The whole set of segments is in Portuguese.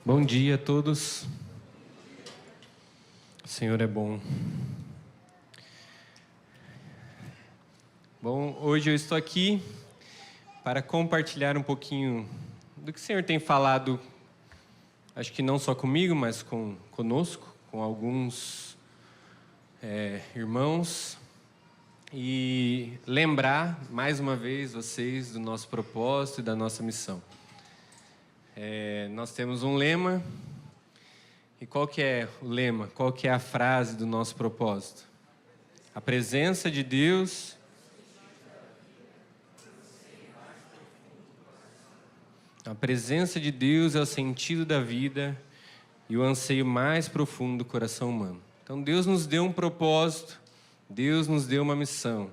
Bom dia a todos. O Senhor é bom. Bom, hoje eu estou aqui para compartilhar um pouquinho do que o Senhor tem falado, acho que não só comigo, mas conosco, com alguns irmãos, e lembrar mais uma vez vocês do nosso propósito e da nossa missão. Nós temos um lema, e qual que é o lema? Qual que é a frase do nosso propósito? A presença de Deus... A presença de Deus é o sentido da vida e o anseio mais profundo do coração humano. Então Deus nos deu um propósito, Deus nos deu uma missão.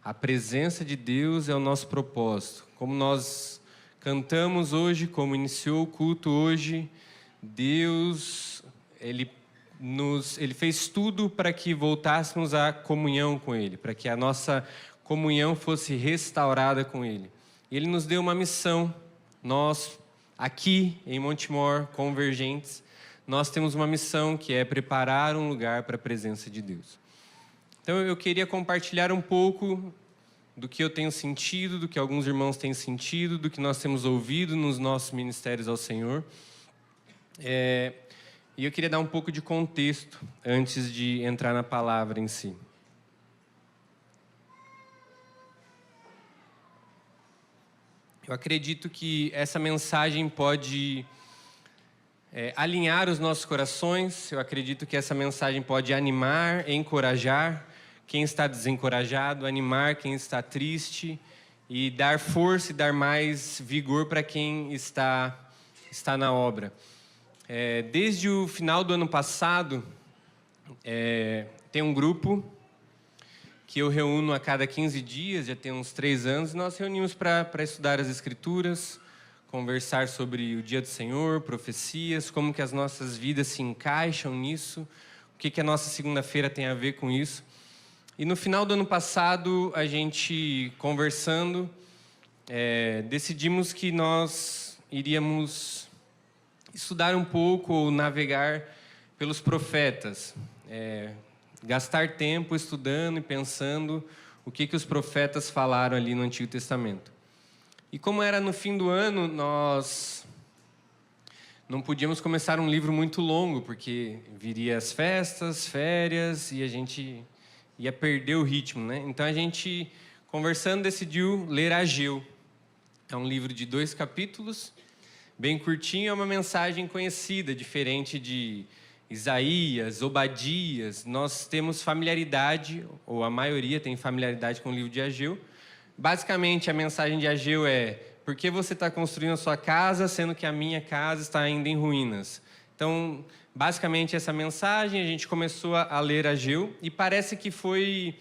A presença de Deus é o nosso propósito. Como nós cantamos hoje, como iniciou o culto hoje, Deus, Ele fez tudo para que voltássemos à comunhão com Ele, para que a nossa comunhão fosse restaurada com Ele. E Ele nos deu uma missão. Nós, aqui em Montemor, Convergentes, nós temos uma missão que é preparar um lugar para a presença de Deus. Então eu queria compartilhar um pouco do que eu tenho sentido, do que alguns irmãos têm sentido, do que nós temos ouvido nos nossos ministérios ao Senhor. E eu queria dar um pouco de contexto antes de entrar na palavra em si. Eu acredito que essa mensagem pode alinhar os nossos corações, eu acredito que essa mensagem pode animar, encorajar quem está desencorajado, animar quem está triste e dar força e dar mais vigor para quem está na obra. Desde o final do ano passado, tem um grupo que eu reúno a cada 15 dias, já tem uns 3 anos, e nós reunimos para estudar as Escrituras, conversar sobre o Dia do Senhor, profecias, como que as nossas vidas se encaixam nisso, o que a nossa segunda-feira tem a ver com isso. E no final do ano passado, a gente conversando, decidimos que nós iríamos estudar um pouco ou navegar pelos profetas, gastar tempo estudando e pensando o que os profetas falaram ali no Antigo Testamento. E como era no fim do ano, nós não podíamos começar um livro muito longo, porque viria as festas, férias, e a gente ia perder o ritmo, né? Então a gente, conversando, decidiu ler Ageu. É um livro de 2 capítulos, bem curtinho, é uma mensagem conhecida, diferente de Isaías, Obadias. Nós temos familiaridade, ou a maioria tem familiaridade com o livro de Ageu. Basicamente, a mensagem de Ageu é: por que você está construindo a sua casa, sendo que a minha casa está ainda em ruínas? Então, basicamente, essa mensagem, a gente começou a ler Ageu, e parece que foi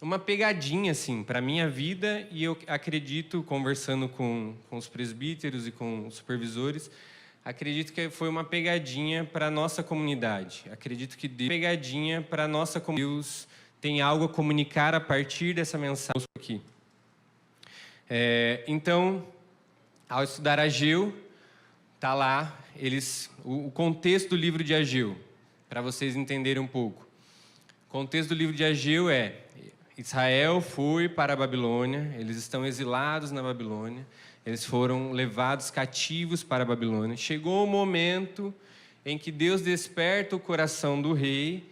uma pegadinha, assim, para a minha vida, e eu acredito, conversando com os presbíteros e com os supervisores, acredito que foi uma pegadinha para a nossa comunidade. Acredito que Deus tem algo a comunicar a partir dessa mensagem aqui. Então, ao estudar Ageu, está lá o contexto do livro de Ageu, para vocês entenderem um pouco. O contexto do livro de Ageu é: Israel foi para a Babilônia, eles estão exilados na Babilônia, eles foram levados cativos para a Babilônia. Chegou o momento em que Deus desperta o coração do rei,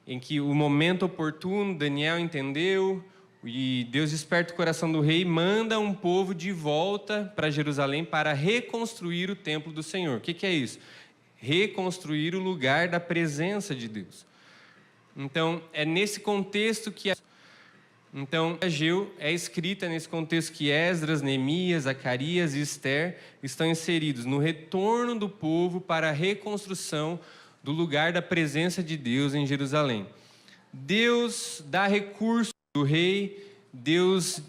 em que o momento oportuno, Daniel entendeu, e Deus desperta o coração do rei e manda um povo de volta para Jerusalém para reconstruir o templo do Senhor. O que é isso? Reconstruir o lugar da presença de Deus. Então, é nesse contexto que Então, Ageu é escrita nesse contexto que Esdras, Neemias, Zacarias e Esther estão inseridos no retorno do povo para a reconstrução do lugar da presença de Deus em Jerusalém. Deus dá recurso do rei, Deus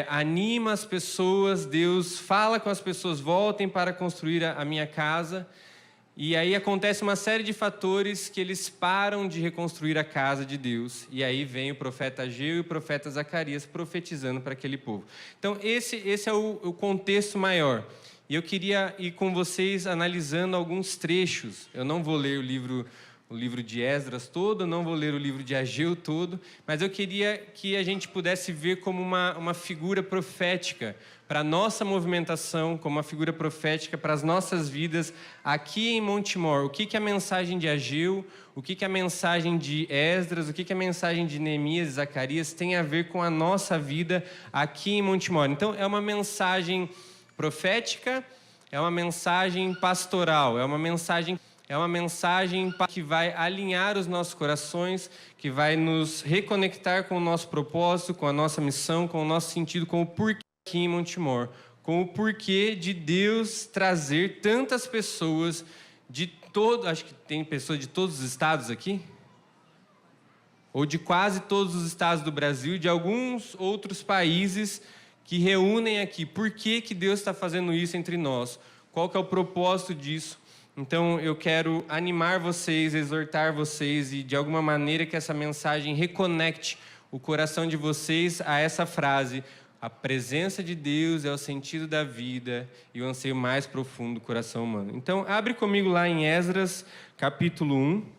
anima as pessoas, Deus fala com as pessoas: voltem para construir a minha casa. E aí acontece uma série de fatores que eles param de reconstruir a casa de Deus. E aí vem o profeta Ageu e o profeta Zacarias profetizando para aquele povo. Então esse é o contexto maior. E eu queria ir com vocês analisando alguns trechos. Eu não vou ler o livro de Esdras todo, não vou ler o livro de Ageu todo, mas eu queria que a gente pudesse ver como uma figura profética para a nossa movimentação, como uma figura profética para as nossas vidas aqui em Montemor. O que a mensagem de Ageu, o que a mensagem de Esdras, o que a mensagem de Neemias e Zacarias tem a ver com a nossa vida aqui em Montemor. Então, é uma mensagem profética, é uma mensagem pastoral, é uma mensagem que vai alinhar os nossos corações, que vai nos reconectar com o nosso propósito, com a nossa missão, com o nosso sentido, com o porquê aqui em Montemor, com o porquê de Deus trazer tantas pessoas de todo, acho que tem pessoas de todos os estados aqui, ou de quase todos os estados do Brasil e de alguns outros países que reúnem aqui. Por que Deus está fazendo isso entre nós? Qual que é o propósito disso? Então, eu quero animar vocês, exortar vocês e, de alguma maneira, que essa mensagem reconecte o coração de vocês a essa frase: a presença de Deus é o sentido da vida e o anseio mais profundo do coração humano. Então, abre comigo lá em Esdras, capítulo 1.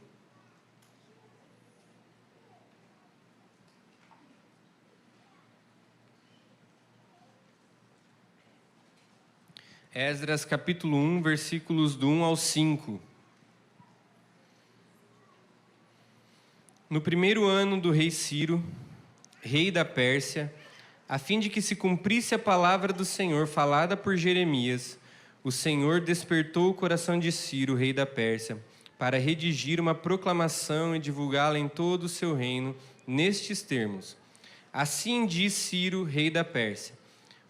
Esdras, capítulo 1, versículos do 1 ao 5. No primeiro ano do rei Ciro, rei da Pérsia, a fim de que se cumprisse a palavra do Senhor falada por Jeremias, o Senhor despertou o coração de Ciro, rei da Pérsia, para redigir uma proclamação e divulgá-la em todo o seu reino, nestes termos: Assim diz Ciro, rei da Pérsia: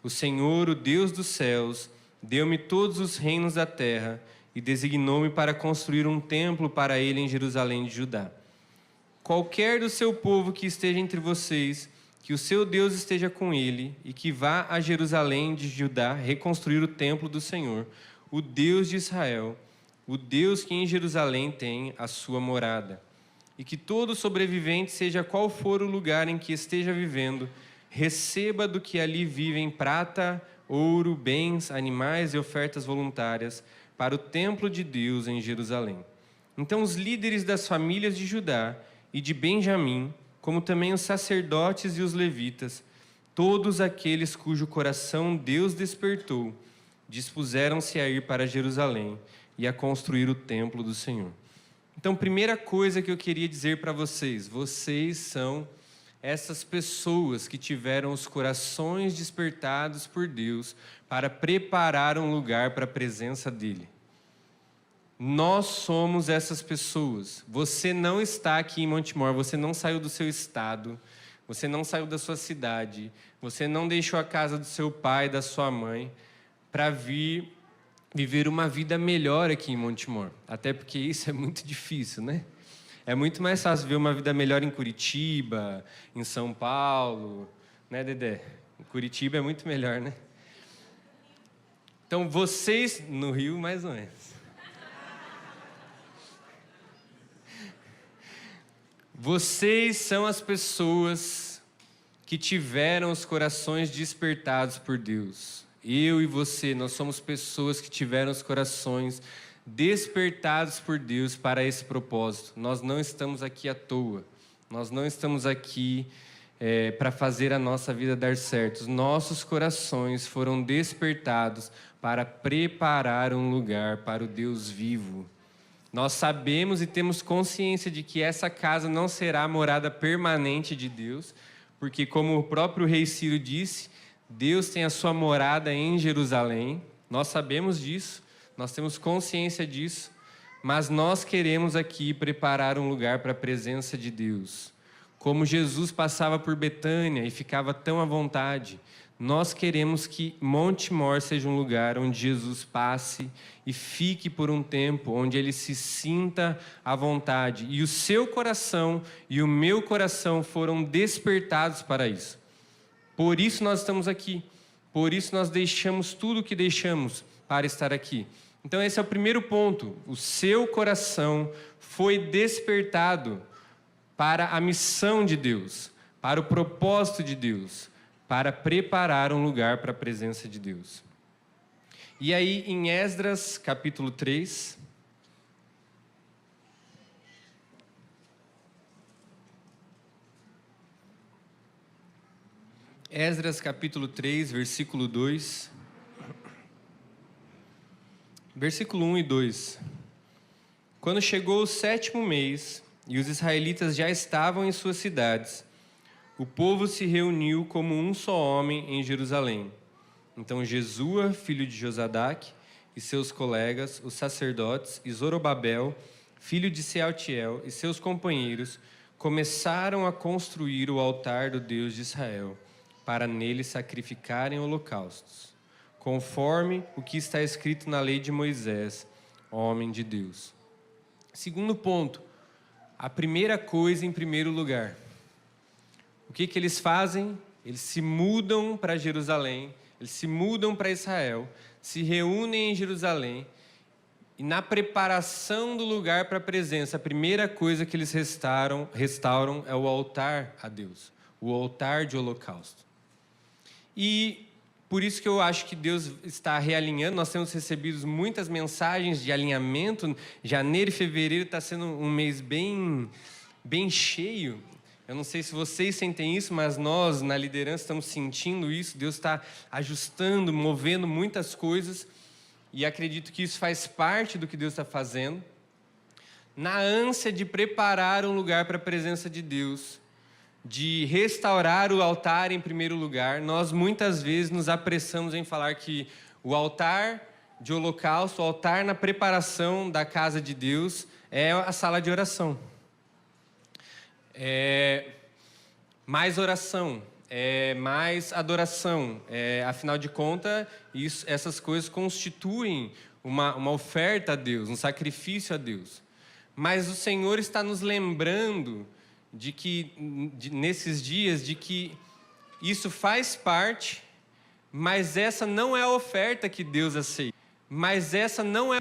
O Senhor, o Deus dos céus, deu-me todos os reinos da terra e designou-me para construir um templo para ele em Jerusalém de Judá. Qualquer do seu povo que esteja entre vocês, que o seu Deus esteja com ele e que vá a Jerusalém de Judá reconstruir o templo do Senhor, o Deus de Israel, o Deus que em Jerusalém tem a sua morada. E que todo sobrevivente, seja qual for o lugar em que esteja vivendo, receba do que ali vivem prata, ouro, bens, animais e ofertas voluntárias para o templo de Deus em Jerusalém. Então os líderes das famílias de Judá e de Benjamim, como também os sacerdotes e os levitas, todos aqueles cujo coração Deus despertou, dispuseram-se a ir para Jerusalém e a construir o templo do Senhor. Então, primeira coisa que eu queria dizer para vocês: vocês são essas pessoas que tiveram os corações despertados por Deus para preparar um lugar para a presença dEle. Nós somos essas pessoas. Você não está aqui em Montemor, você não saiu do seu estado, você não saiu da sua cidade, você não deixou a casa do seu pai, da sua mãe, para vir viver uma vida melhor aqui em Montemor. Até porque isso é muito difícil, né? É muito mais fácil viver uma vida melhor em Curitiba, em São Paulo, né, Dedé? Em Curitiba é muito melhor, né? Então, vocês, no Rio, mais ou menos. Vocês são as pessoas que tiveram os corações despertados por Deus. Eu e você, nós somos pessoas que tiveram os corações despertados por Deus para esse propósito. Nós não estamos aqui à toa. Nós não estamos aqui para fazer a nossa vida dar certo. Os nossos corações foram despertados para preparar um lugar para o Deus vivo. Nós sabemos e temos consciência de que essa casa não será a morada permanente de Deus, porque, como o próprio rei Ciro disse, Deus tem a sua morada em Jerusalém. Nós sabemos disso. Nós temos consciência disso, mas nós queremos aqui preparar um lugar para a presença de Deus. Como Jesus passava por Betânia e ficava tão à vontade, nós queremos que Montemor seja um lugar onde Jesus passe e fique por um tempo, onde ele se sinta à vontade. E o seu coração e o meu coração foram despertados para isso. Por isso nós estamos aqui, por isso nós deixamos tudo o que deixamos para estar aqui. Então esse é o primeiro ponto: o seu coração foi despertado para a missão de Deus, para o propósito de Deus, para preparar um lugar para a presença de Deus. E aí, em Esdras, capítulo 3... Esdras, capítulo 3, versículo 2. Versículo 1 e 2. Quando chegou o 7º mês, e os israelitas já estavam em suas cidades, o povo se reuniu como um só homem em Jerusalém. Então Jesua, filho de Josadaque, e seus colegas, os sacerdotes, e Zorobabel, filho de Sealtiel, e seus companheiros, começaram a construir o altar do Deus de Israel, para nele sacrificarem holocaustos, conforme o que está escrito na lei de Moisés, homem de Deus. Segundo ponto, a primeira coisa em primeiro lugar. O que eles fazem? Eles se mudam para Jerusalém, eles se mudam para Israel, se reúnem em Jerusalém, e na preparação do lugar para a presença, a primeira coisa que eles restauram é o altar a Deus, o altar de holocausto. E por isso que eu acho que Deus está realinhando. Nós temos recebido muitas mensagens de alinhamento. Janeiro e fevereiro está sendo um mês bem cheio. Eu não sei se vocês sentem isso, mas nós, na liderança, estamos sentindo isso. Deus está ajustando, movendo muitas coisas. E acredito que isso faz parte do que Deus está fazendo. Na ânsia de preparar um lugar para a presença de Deus, de restaurar o altar em primeiro lugar, nós muitas vezes nos apressamos em falar que o altar de holocausto, o altar na preparação da casa de Deus, é a sala de oração. É mais oração, é mais adoração. Afinal de contas, essas coisas constituem uma oferta a Deus, um sacrifício a Deus. Mas o Senhor está nos lembrando nesses dias, de que isso faz parte, mas essa não é a oferta que Deus aceita. Mas essa não é...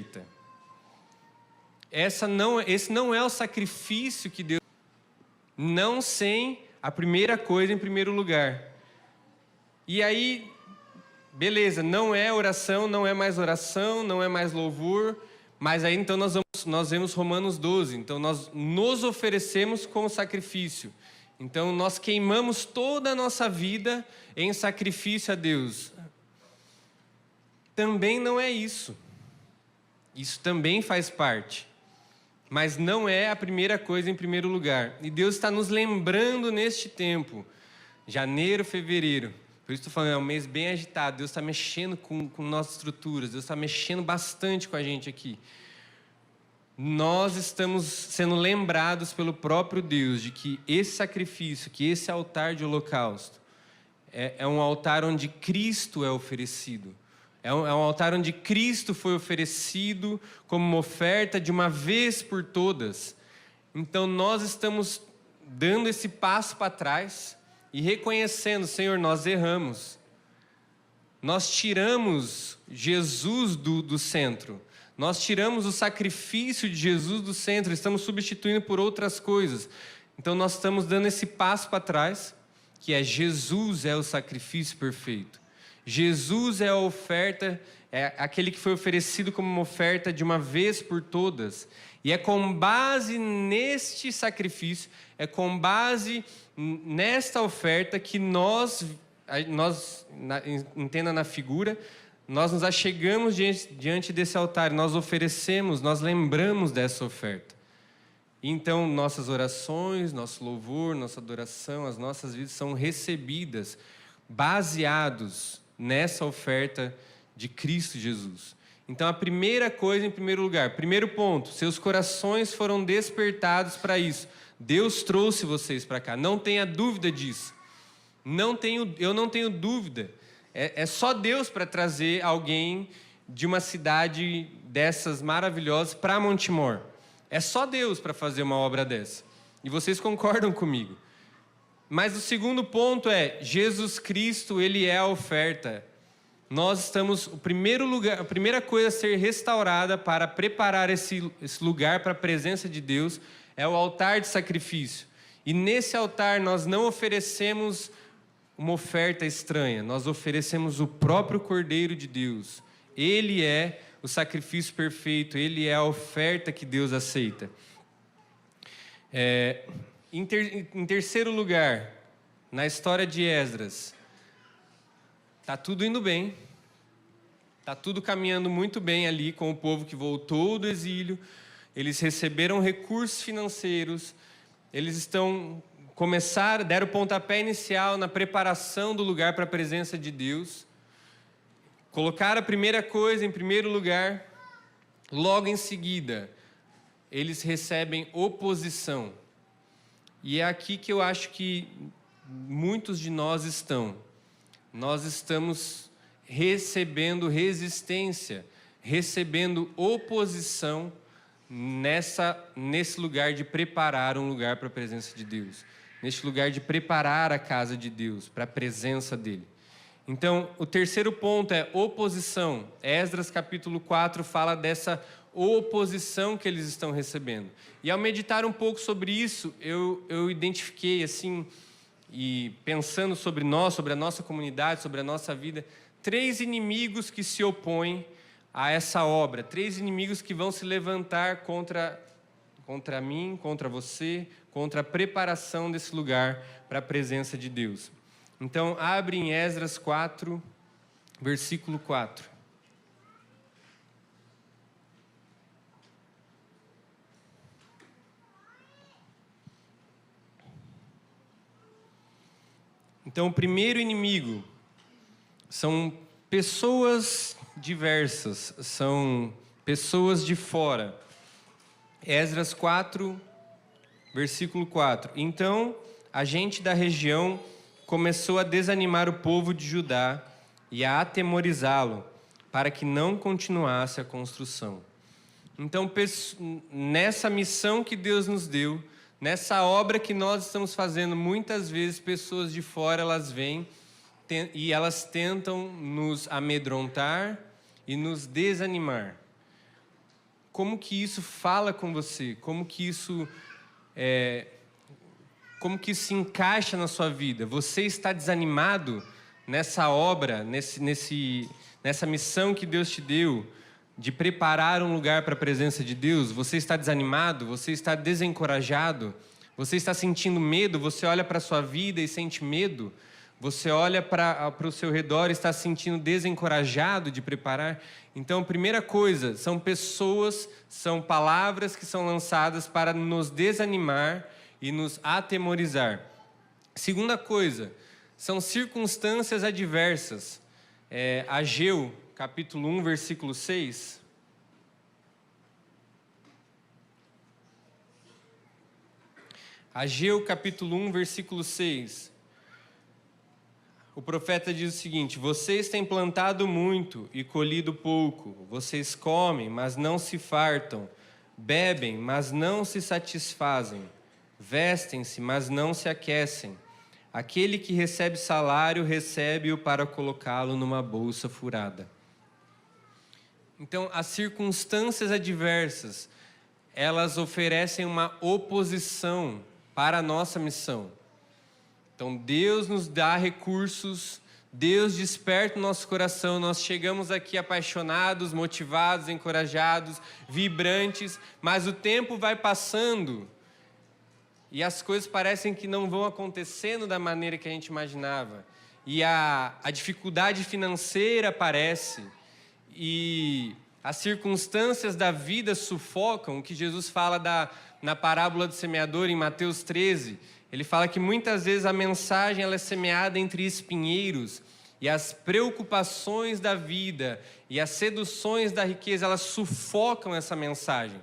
Esse não é o sacrifício que Deus... Não sem a primeira coisa em primeiro lugar. E aí, beleza, não é oração, não é mais oração, não é mais louvor, mas aí então nós vemos Romanos 12, então nós nos oferecemos como sacrifício. Então nós queimamos toda a nossa vida em sacrifício a Deus. Também não é isso. Isso também faz parte. Mas não é a primeira coisa em primeiro lugar. E Deus está nos lembrando neste tempo, janeiro, fevereiro. Por isso estou falando, é um mês bem agitado. Deus está mexendo com nossas estruturas. Deus está mexendo bastante com a gente aqui. Nós estamos sendo lembrados pelo próprio Deus de que esse sacrifício, que esse altar de holocausto, é um altar onde Cristo é oferecido. É um altar onde Cristo foi oferecido como uma oferta de uma vez por todas. Então nós estamos dando esse passo para trás e reconhecendo, Senhor, nós erramos. Nós tiramos Jesus do centro. Nós tiramos o sacrifício de Jesus do centro, estamos substituindo por outras coisas. Então nós estamos dando esse passo para trás, que é Jesus é o sacrifício perfeito. Jesus é a oferta, é aquele que foi oferecido como uma oferta de uma vez por todas. E é com base neste sacrifício, é com base nesta oferta que entenda na figura, nós nos achegamos diante desse altar, nós oferecemos, nós lembramos dessa oferta. Então, nossas orações, nosso louvor, nossa adoração, as nossas vidas são recebidas, baseados nessa oferta de Cristo Jesus. Então, a primeira coisa em primeiro lugar, primeiro ponto, seus corações foram despertados para isso. Deus trouxe vocês para cá, não tenha dúvida disso. Eu não tenho dúvida. É só Deus para trazer alguém de uma cidade dessas maravilhosas para Montemor. É só Deus para fazer uma obra dessa. E vocês concordam comigo. Mas o segundo ponto é, Jesus Cristo, Ele é a oferta. Nós estamos, a primeira coisa a ser restaurada para preparar esse lugar para a presença de Deus é o altar de sacrifício. E nesse altar nós não oferecemos uma oferta estranha, nós oferecemos o próprio Cordeiro de Deus. Ele é o sacrifício perfeito, Ele é a oferta que Deus aceita. Em terceiro lugar, na história de Esdras, está tudo indo bem, está tudo caminhando muito bem ali com o povo que voltou do exílio, eles receberam recursos financeiros, eles deram o pontapé inicial na preparação do lugar para a presença de Deus, colocaram a primeira coisa em primeiro lugar, logo em seguida, eles recebem oposição. E é aqui que eu acho que muitos de nós estamos recebendo resistência, recebendo oposição nesse lugar de preparar um lugar para a presença de Deus, neste lugar de preparar a casa de Deus para a presença dele. Então, o terceiro ponto é oposição. Esdras capítulo 4 fala dessa oposição que eles estão recebendo. E ao meditar um pouco sobre isso, eu identifiquei assim, e pensando sobre nós, sobre a nossa comunidade, sobre a nossa vida, 3 inimigos que se opõem a essa obra, 3 inimigos que vão se levantar contra mim, contra você, contra a preparação desse lugar para a presença de Deus. Então, abre em Esdras 4, versículo 4. Então, o primeiro inimigo são pessoas diversas, são pessoas de fora. Esdras 4, versículo 4. Então, a gente da região começou a desanimar o povo de Judá e a atemorizá-lo, para que não continuasse a construção. Então, nessa missão que Deus nos deu, nessa obra que nós estamos fazendo, muitas vezes pessoas de fora, elas vêm e elas tentam nos amedrontar e nos desanimar. Como que isso fala com você? Como que isso se encaixa na sua vida? Você está desanimado nessa obra, nessa missão que Deus te deu, de preparar um lugar para a presença de Deus? Você está desanimado? Você está desencorajado? Você está sentindo medo? Você olha para a sua vida e sente medo? Você olha para o seu redor e está se sentindo desencorajado de preparar? Então, primeira coisa, são pessoas, são palavras que são lançadas para nos desanimar e nos atemorizar. Segunda coisa, são circunstâncias adversas. Ageu, capítulo 1, versículo 6. Ageu, capítulo 1, versículo 6. O profeta diz o seguinte: vocês têm plantado muito e colhido pouco. Vocês comem, mas não se fartam. Bebem, mas não se satisfazem. Vestem-se, mas não se aquecem. Aquele que recebe salário, recebe-o para colocá-lo numa bolsa furada. Então, as circunstâncias adversas, elas oferecem uma oposição para a nossa missão. Então, Deus nos dá recursos, Deus desperta o nosso coração, nós chegamos aqui apaixonados, motivados, encorajados, vibrantes, mas o tempo vai passando e as coisas parecem que não vão acontecendo da maneira que a gente imaginava. E a dificuldade financeira aparece e as circunstâncias da vida sufocam, o que Jesus fala na parábola do semeador em Mateus 13, ele fala que muitas vezes a mensagem ela é semeada entre espinheiros e as preocupações da vida e as seduções da riqueza, elas sufocam essa mensagem.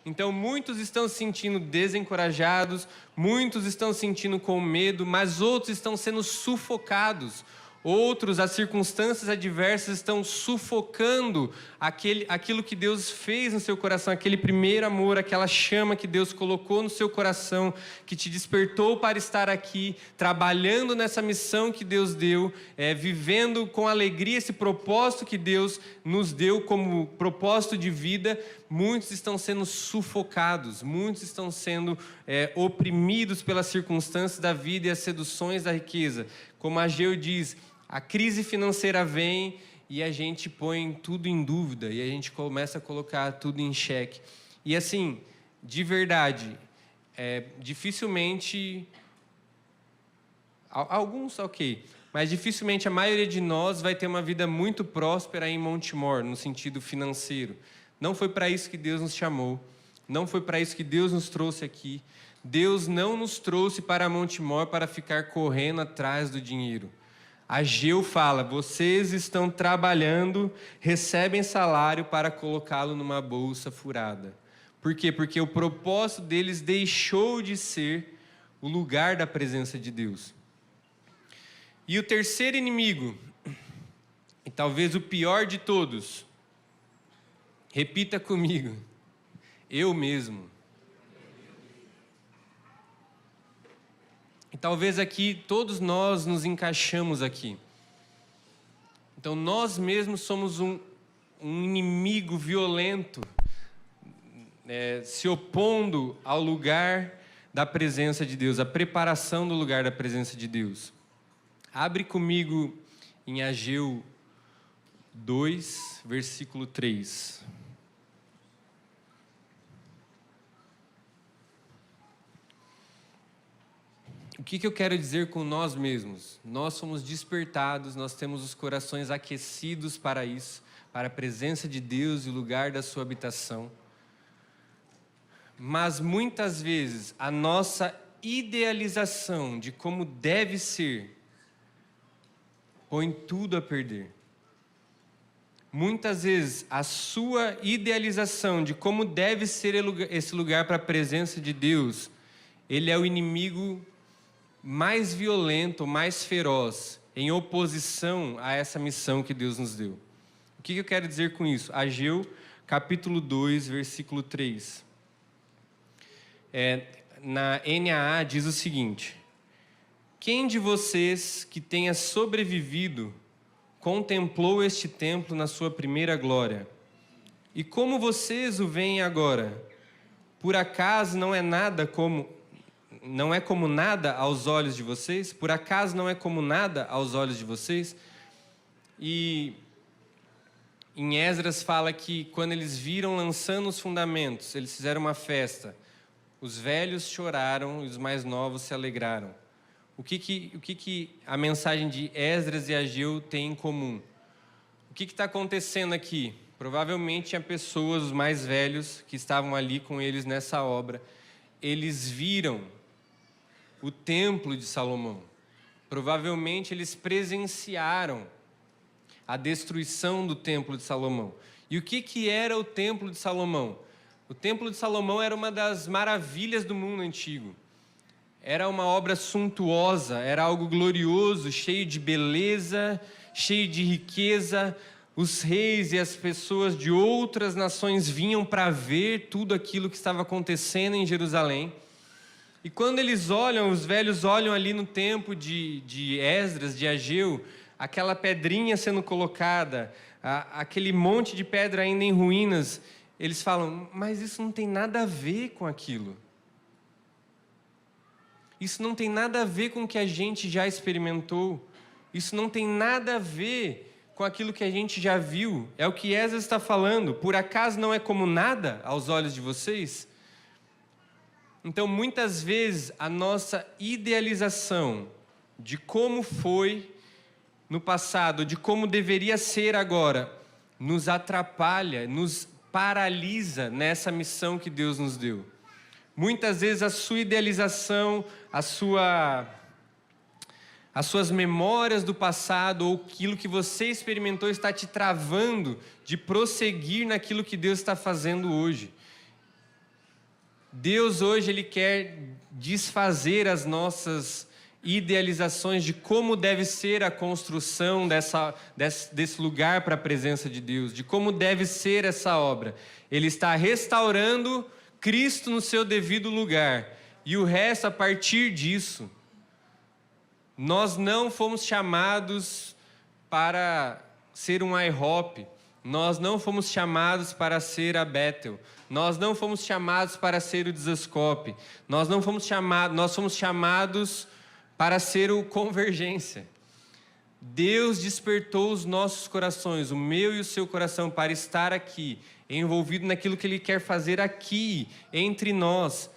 Então, muitos estão se sentindo desencorajados, muitos estão se sentindo com medo, mas outros estão sendo sufocados. Outros, as circunstâncias adversas estão sufocando aquilo que Deus fez no seu coração, aquele primeiro amor, aquela chama que Deus colocou no seu coração, que te despertou para estar aqui, trabalhando nessa missão que Deus deu, vivendo com alegria esse propósito que Deus nos deu como propósito de vida. Muitos estão sendo sufocados, muitos estão sendo oprimidos pelas circunstâncias da vida e as seduções da riqueza. Como Ageu diz, a crise financeira vem e a gente põe tudo em dúvida, e a gente começa a colocar tudo em xeque. E assim, de verdade, dificilmente, alguns ok, mas dificilmente a maioria de nós vai ter uma vida muito próspera em Montemor, no sentido financeiro. Não foi para isso que Deus nos chamou, não foi para isso que Deus nos trouxe aqui. Deus não nos trouxe para Montemor para ficar correndo atrás do dinheiro. Ageu fala, vocês estão trabalhando, recebem salário para colocá-lo numa bolsa furada. Por quê? Porque o propósito deles deixou de ser o lugar da presença de Deus. E o terceiro inimigo, e talvez o pior de todos, repita comigo, eu mesmo. E talvez aqui todos nós nos encaixamos aqui. Então nós mesmos somos um inimigo violento, se opondo ao lugar da presença de Deus, a preparação do lugar da presença de Deus. Abre comigo em Ageu 2, versículo 3. O que eu quero dizer com nós mesmos? Nós somos despertados, nós temos os corações aquecidos para isso, para a presença de Deus e o lugar da sua habitação. Mas muitas vezes a nossa idealização de como deve ser põe tudo a perder. Muitas vezes a sua idealização de como deve ser esse lugar para a presença de Deus, ele é o inimigo mais violento, mais feroz, em oposição a essa missão que Deus nos deu. O que eu quero dizer com isso? Ageu, capítulo 2, versículo 3. Na NAA diz o seguinte: quem de vocês que tenha sobrevivido contemplou este templo na sua primeira glória? E como vocês o veem agora? Por acaso não é como nada aos olhos de vocês? Por acaso não é como nada aos olhos de vocês? E em Esdras fala que quando eles viram lançando os fundamentos, eles fizeram uma festa. Os velhos choraram e os mais novos se alegraram. O que a mensagem de Esdras e Ageu tem em comum? O que está acontecendo aqui? Provavelmente tinha pessoas, os mais velhos, que estavam ali com eles nessa obra. Eles viram o templo de Salomão. Provavelmente eles presenciaram a destruição do templo de Salomão. E o que era o templo de Salomão? O templo de Salomão era uma das maravilhas do mundo antigo. Era uma obra suntuosa, era algo glorioso, cheio de beleza, cheio de riqueza. Os reis e as pessoas de outras nações vinham para ver tudo aquilo que estava acontecendo em Jerusalém. E quando eles olham, os velhos olham ali no tempo de Esdras, de Ageu, aquela pedrinha sendo colocada, aquele monte de pedra ainda em ruínas, eles falam, mas isso não tem nada a ver com aquilo. Isso não tem nada a ver com o que a gente já experimentou. Isso não tem nada a ver com aquilo que a gente já viu. É o que Esdras está falando. Por acaso não é como nada aos olhos de vocês? Então, muitas vezes, a nossa idealização de como foi no passado, de como deveria ser agora, nos atrapalha, nos paralisa nessa missão que Deus nos deu. Muitas vezes a sua idealização, as suas memórias do passado ou aquilo que você experimentou está te travando de prosseguir naquilo que Deus está fazendo hoje. Deus hoje Ele quer desfazer as nossas idealizações de como deve ser a construção desse lugar para a presença de Deus, de como deve ser essa obra. Ele está restaurando Cristo no seu devido lugar, e o resto a partir disso. Nós não fomos chamados para ser um IHOP, nós não fomos chamados para ser a Bethel, nós não fomos chamados para ser o Desascope, nós fomos chamados para ser o Convergência. Deus despertou os nossos corações, o meu e o seu coração, para estar aqui, envolvido naquilo que Ele quer fazer aqui, entre nós.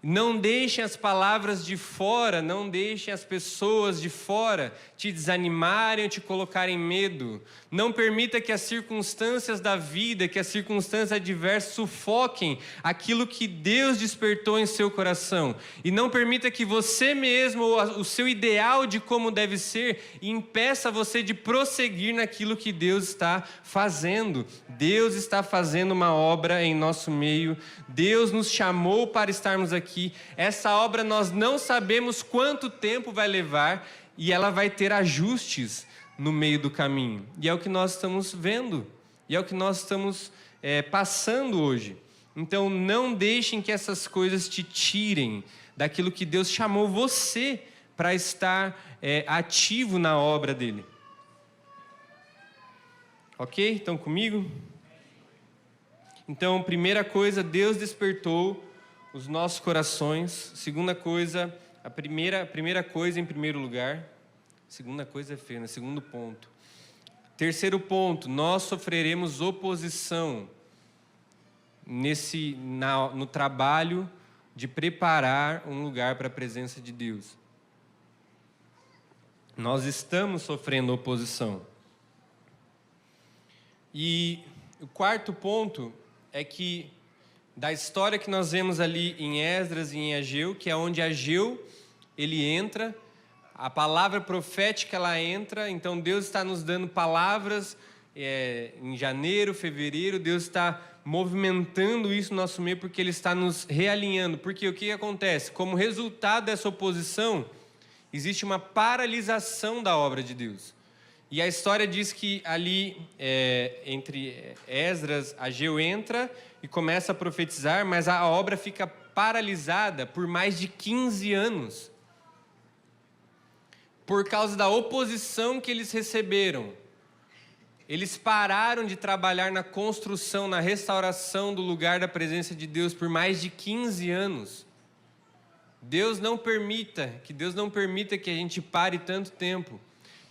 Não deixem as palavras de fora, não deixem as pessoas de fora te desanimarem ou te colocarem medo. Não permita que as circunstâncias da vida, que as circunstâncias adversas sufoquem aquilo que Deus despertou em seu coração. E não permita que você mesmo, ou o seu ideal de como deve ser, impeça você de prosseguir naquilo que Deus está fazendo. Deus está fazendo uma obra em nosso meio. Deus nos chamou para estarmos aqui. Essa obra nós não sabemos quanto tempo vai levar e ela vai ter ajustes no meio do caminho. E é o que nós estamos vendo, e é o que nós estamos passando hoje. Então não deixem que essas coisas te tirem daquilo que Deus chamou você para estar ativo na obra dele. Ok? Estão comigo? Então, primeira coisa, Deus despertou os nossos corações. Segunda coisa, a primeira coisa em primeiro lugar. Segunda coisa é feia, né? Segundo ponto. Terceiro ponto, nós sofreremos oposição no trabalho de preparar um lugar para a presença de Deus. Nós estamos sofrendo oposição. E o quarto ponto é que da história que nós vemos ali em Esdras e em Ageu, que é onde Ageu, ele entra, a palavra profética ela entra, então Deus está nos dando palavras em janeiro, fevereiro, Deus está movimentando isso no nosso meio porque Ele está nos realinhando, porque o que acontece? Como resultado dessa oposição, existe uma paralisação da obra de Deus. E a história diz que ali, entre Esdras, Ageu entra e começa a profetizar, mas a obra fica paralisada por mais de 15 anos. Por causa da oposição que eles receberam. Eles pararam de trabalhar na construção, na restauração do lugar da presença de Deus por mais de 15 anos. Deus não permita que a gente pare tanto tempo.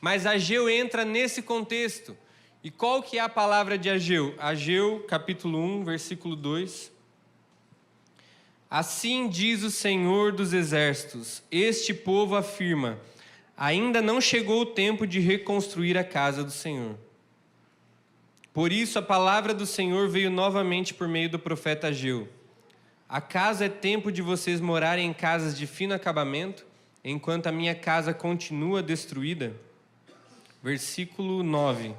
Mas Ageu entra nesse contexto. E qual que é a palavra de Ageu? Ageu, capítulo 1, versículo 2. Assim diz o Senhor dos Exércitos, este povo afirma, ainda não chegou o tempo de reconstruir a casa do Senhor. Por isso a palavra do Senhor veio novamente por meio do profeta Ageu. Acaso é tempo de vocês morarem em casas de fino acabamento, enquanto a minha casa continua destruída? Versículo 9.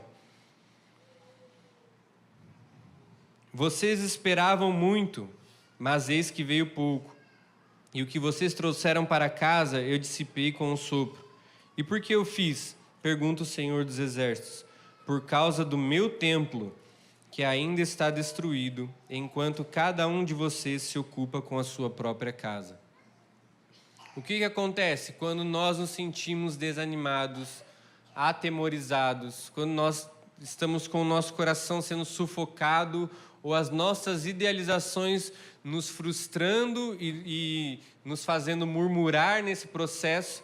Vocês esperavam muito, mas eis que veio pouco. E o que vocês trouxeram para casa, eu dissipei com um sopro. E por que eu fiz? Pergunta o Senhor dos Exércitos. Por causa do meu templo, que ainda está destruído, enquanto cada um de vocês se ocupa com a sua própria casa. O que acontece quando nós nos sentimos desanimados, atemorizados, quando nós estamos com o nosso coração sendo sufocado ou as nossas idealizações nos frustrando e nos fazendo murmurar nesse processo?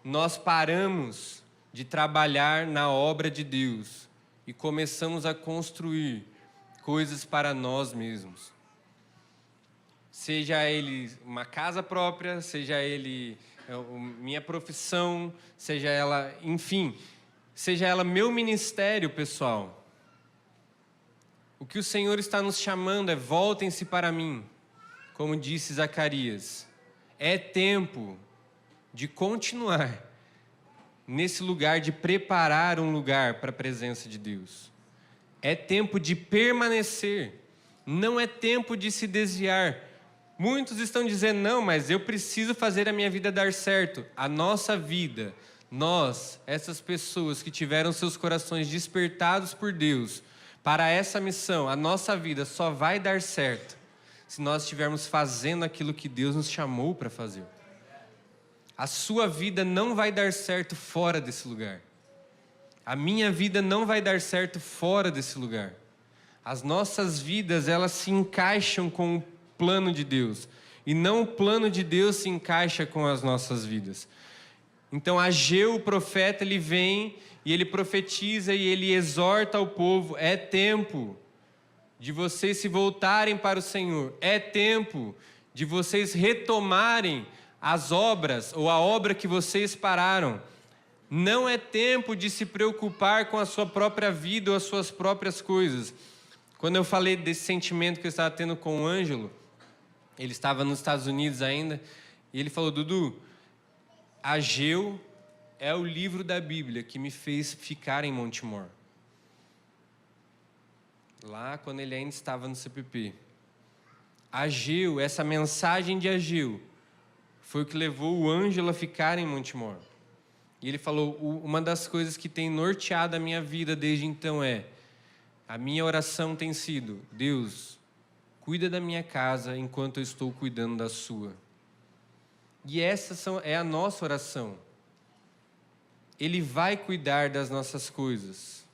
Nós paramos de trabalhar na obra de Deus e começamos a construir coisas para nós mesmos. Seja ele uma casa própria, seja ele minha profissão, seja ela, enfim, seja ela meu ministério pessoal. O que o Senhor está nos chamando é: voltem-se para mim, como disse Zacarias. É tempo de continuar nesse lugar, de preparar um lugar para a presença de Deus. É tempo de permanecer, não é tempo de se desviar. Muitos estão dizendo, não, mas eu preciso fazer a minha vida dar certo. A nossa vida, nós, essas pessoas que tiveram seus corações despertados por Deus para essa missão, a nossa vida só vai dar certo se nós estivermos fazendo aquilo que Deus nos chamou para fazer. A sua vida não vai dar certo fora desse lugar. A minha vida não vai dar certo fora desse lugar. As nossas vidas, elas se encaixam com o plano de Deus. E não o plano de Deus se encaixa com as nossas vidas. Então Ageu, o profeta, ele vem e ele profetiza e ele exorta o povo: é tempo de vocês se voltarem para o Senhor, é tempo de vocês retomarem as obras ou a obra que vocês pararam. Não é tempo de se preocupar com a sua própria vida ou as suas próprias coisas. Quando eu falei desse sentimento que eu estava tendo com o Ângelo, ele estava nos Estados Unidos ainda, e ele falou: Dudu, Ageu é o livro da Bíblia que me fez ficar em Montemor. Lá quando ele ainda estava no CPP. Ageu, essa mensagem de Ageu, foi o que levou o Ângelo a ficar em Montemor. E ele falou: uma das coisas que tem norteado a minha vida desde então a minha oração tem sido: Deus, cuida da minha casa enquanto eu estou cuidando da sua. E essa é a nossa oração. Ele vai cuidar das nossas coisas.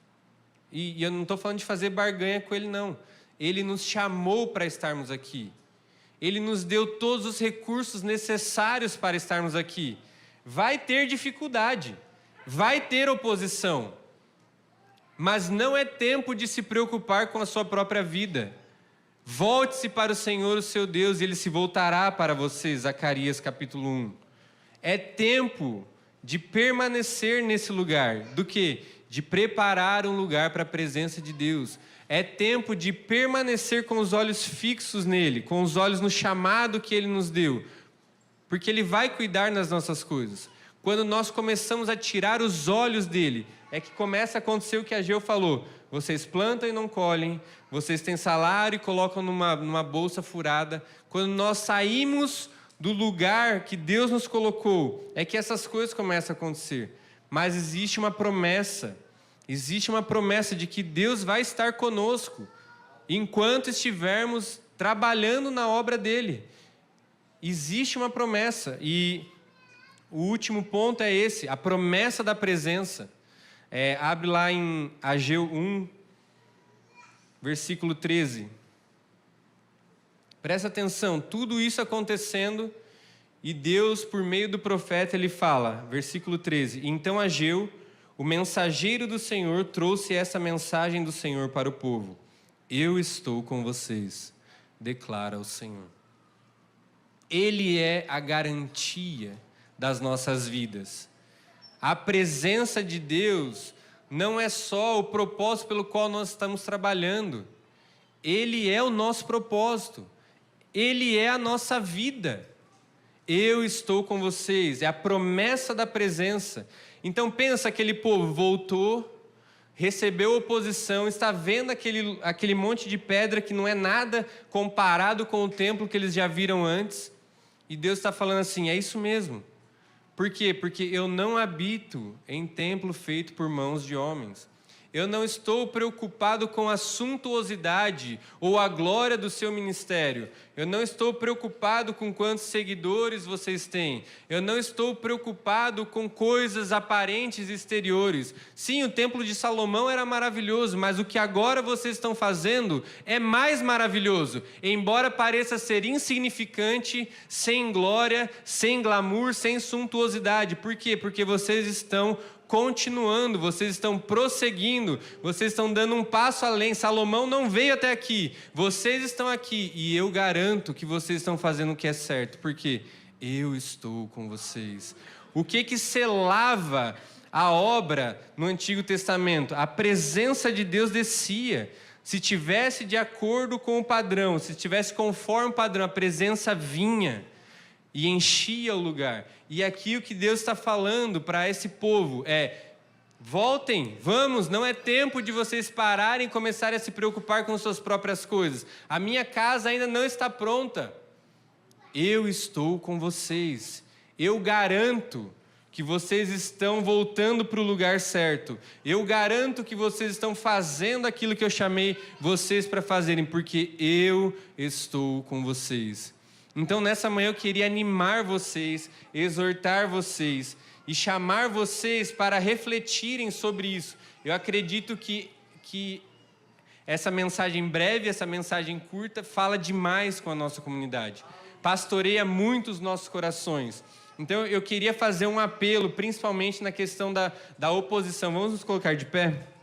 E eu não estou falando de fazer barganha com Ele, não. Ele nos chamou para estarmos aqui. Ele nos deu todos os recursos necessários para estarmos aqui. Vai ter dificuldade, vai ter oposição, mas não é tempo de se preocupar com a sua própria vida. Volte-se para o Senhor, o seu Deus, e Ele se voltará para você. Zacarias capítulo 1. É tempo de permanecer nesse lugar. Do quê? De preparar um lugar para a presença de Deus. É tempo de permanecer com os olhos fixos nele, com os olhos no chamado que Ele nos deu, porque Ele vai cuidar nas nossas coisas. Quando nós começamos a tirar os olhos dele, é que começa a acontecer o que Ageu falou: vocês plantam e não colhem, vocês têm salário e colocam numa bolsa furada. Quando nós saímos do lugar que Deus nos colocou, é que essas coisas começam a acontecer. Mas existe uma promessa de que Deus vai estar conosco enquanto estivermos trabalhando na obra dele. Existe uma promessa, e o último ponto é esse: a promessa da presença. Abre lá em Ageu 1, versículo 13. Presta atenção, tudo isso acontecendo, e Deus, por meio do profeta, Ele fala, versículo 13: então Ageu, o mensageiro do Senhor, trouxe essa mensagem do Senhor para o povo: eu estou com vocês, declara o Senhor. Ele é a garantia das nossas vidas. A presença de Deus não é só o propósito pelo qual nós estamos trabalhando. Ele é o nosso propósito. Ele é a nossa vida. Eu estou com vocês. É a promessa da presença. Então pensa, aquele povo voltou, recebeu oposição, está vendo aquele monte de pedra que não é nada comparado com o templo que eles já viram antes. E Deus está falando assim: é isso mesmo. Por quê? Porque eu não habito em templo feito por mãos de homens. Eu não estou preocupado com a suntuosidade ou a glória do seu ministério. Eu não estou preocupado com quantos seguidores vocês têm. Eu não estou preocupado com coisas aparentes e exteriores. Sim, o templo de Salomão era maravilhoso, mas o que agora vocês estão fazendo é mais maravilhoso. Embora pareça ser insignificante, sem glória, sem glamour, sem suntuosidade. Por quê? Porque vocês estão continuando, vocês estão prosseguindo, vocês estão dando um passo além. Salomão não veio até aqui, vocês estão aqui, e eu garanto que vocês estão fazendo o que é certo, porque eu estou com vocês. O que selava a obra no Antigo Testamento? A presença de Deus descia. Se tivesse de acordo com o padrão, se tivesse conforme o padrão, a presença vinha e enchia o lugar. E aqui o que Deus está falando para esse povo é: voltem, vamos, não é tempo de vocês pararem e começarem a se preocupar com suas próprias coisas. A minha casa ainda não está pronta. Eu estou com vocês. Eu garanto que vocês estão voltando para o lugar certo. Eu garanto que vocês estão fazendo aquilo que eu chamei vocês para fazerem, porque eu estou com vocês. Então, nessa manhã eu queria animar vocês, exortar vocês e chamar vocês para refletirem sobre isso. Eu acredito que essa mensagem breve, essa mensagem curta, fala demais com a nossa comunidade. Pastoreia muito os nossos corações. Então, eu queria fazer um apelo, principalmente na questão da oposição. Vamos nos colocar de pé?